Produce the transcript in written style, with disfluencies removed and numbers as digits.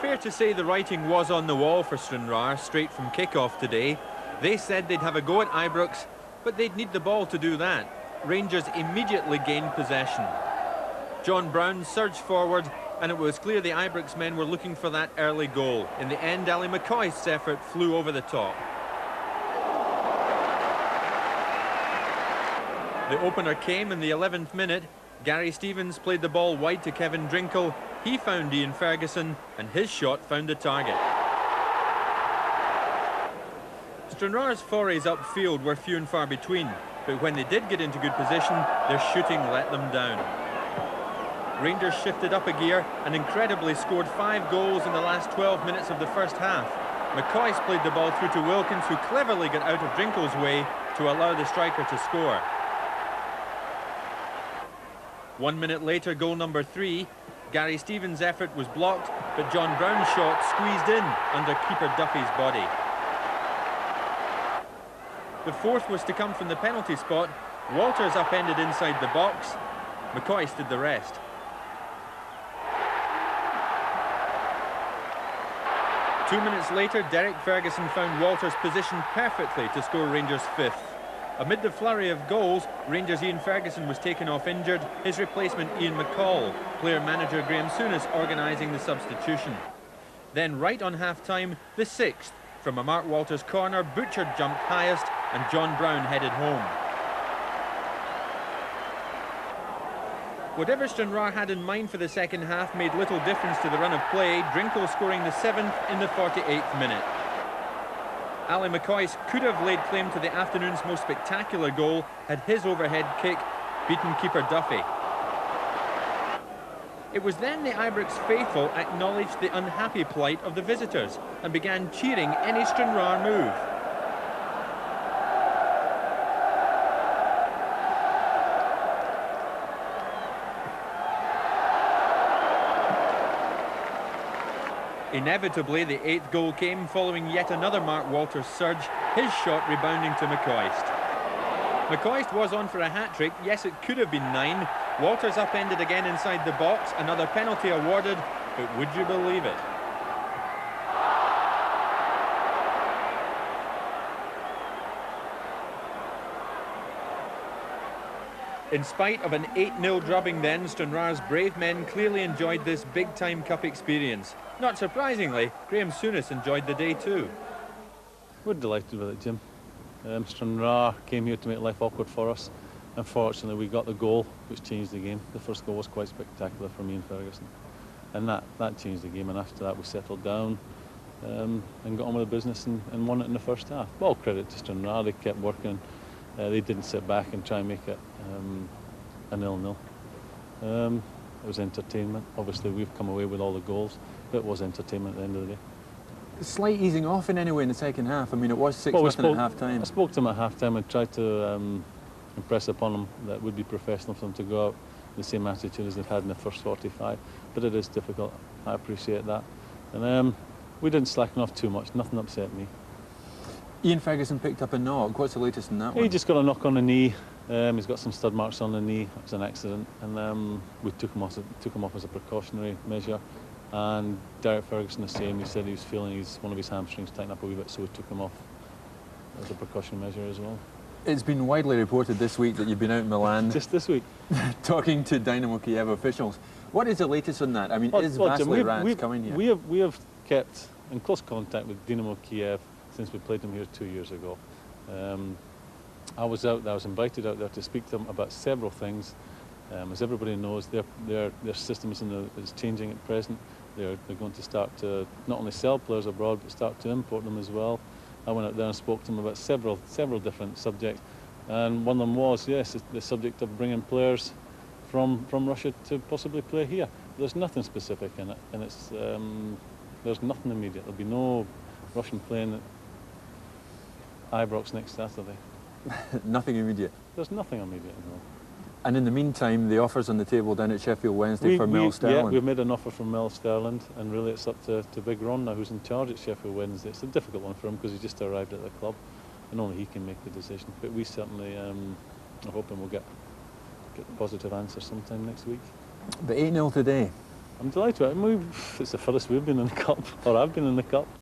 fair to say the writing was on the wall for Stranraer straight from kick-off today. They said they'd have a go at Ibrox, but they'd need the ball to do that. Rangers immediately gained possession. John Brown surged forward, and it was clear the Ibrox men were looking for that early goal. In the end, Ali McCoist's effort flew over the top. The opener came in the 11th minute. Gary Stevens played the ball wide to Kevin Drinkle. He found Ian Ferguson, and his shot found the target. Stranraer's forays upfield were few and far between, but when they did get into good position, their shooting let them down. Rangers shifted up a gear and incredibly scored 5 goals in the last 12 minutes of the first half. McCoist played the ball through to Wilkins, who cleverly got out of Drinkle's way to allow the striker to score. 1 minute later, goal number 3. Gary Stevens' effort was blocked, but John Brown's shot squeezed in under keeper Duffy's body. The fourth was to come from the penalty spot. Walters upended inside the box. McCoist did the rest. Two minutes later, Derek Ferguson found Walters' position perfectly to score Rangers' 5th. Amid the flurry of goals, Rangers' Ian Ferguson was taken off injured. His replacement, Ian McCall. Player-manager Graham Souness organising the substitution. Then, right on half-time, the 6th. From a Mark Walters corner, Butcher jumped highest and John Brown headed home. Whatever Stranraer had in mind for the second half made little difference to the run of play, Drinkle scoring the 7th in the 48th minute. Ali McCoist could have laid claim to the afternoon's most spectacular goal had his overhead kick beaten keeper Duffy. It was then the Ibrox faithful acknowledged the unhappy plight of the visitors and began cheering any Stranraer move. Inevitably, the 8th goal came following yet another Mark Walters surge, his shot rebounding to McCoist. McCoist was on for a hat-trick. Yes, it could have been 9. Walters upended again inside the box, another penalty awarded, but would you believe it? In spite of an 8-0 drubbing then, Stranraer's brave men clearly enjoyed this big-time cup experience. Not surprisingly, Graham Souness enjoyed the day too. We're delighted with it, Jim. Stranraer came here to make life awkward for us. Unfortunately, we got the goal, which changed the game. The first goal was quite spectacular for me and Ferguson. And that changed the game, and after that we settled down and got on with the business and won it in the first half. All credit to Stranraer, they kept working. They didn't sit back and try and make it a 0-0. It was entertainment. Obviously, we've come away with all the goals, but it was entertainment at the end of the day. A slight easing off in any way in the second half. I mean, it was 6-0 at half-time. I spoke to them at half-time and tried to impress upon them that it would be professional for them to go out with the same attitude as they've had in the first 45. But it is difficult. I appreciate that. And we didn't slacken off too much. Nothing upset me. Ian Ferguson picked up a knock. What's the latest in that one? He just got a knock on the knee. He's got some stud marks on the knee. It was an accident, and we took him off as a precautionary measure. And Derek Ferguson the same. He said he was feeling one of his hamstrings tighten up a wee bit, so we took him off as a precautionary measure as well. It's been widely reported this week that you've been out in Milan. Just this week. Talking to Dynamo Kiev officials. What is the latest on that? I mean, is Vasilij Rats coming here? We have kept in close contact with Dynamo Kiev since we played them here 2 years ago. I was invited out there to speak to them about several things. As everybody knows, their system is changing at present. They're going to start to not only sell players abroad, but start to import them as well. I went out there and spoke to them about several different subjects, and one of them was, yes, the subject of bringing players from Russia to possibly play here. There's nothing specific in it, and there's nothing immediate. There'll be no Russian playing at Ibrox next Saturday. Nothing immediate? There's nothing immediate, no. And in the meantime, the offer's on the table down at Sheffield Wednesday for Mel Sterling. Yeah, we've made an offer from Mel Sterling, and really it's up to Big Ron now, who's in charge at Sheffield Wednesday. It's a difficult one for him because he's just arrived at the club, and only he can make the decision. But we certainly are hoping we'll get the positive answer sometime next week. But 8-0 today. I'm delighted. I mean, it's the first we've been in the Cup, or I've been in the Cup.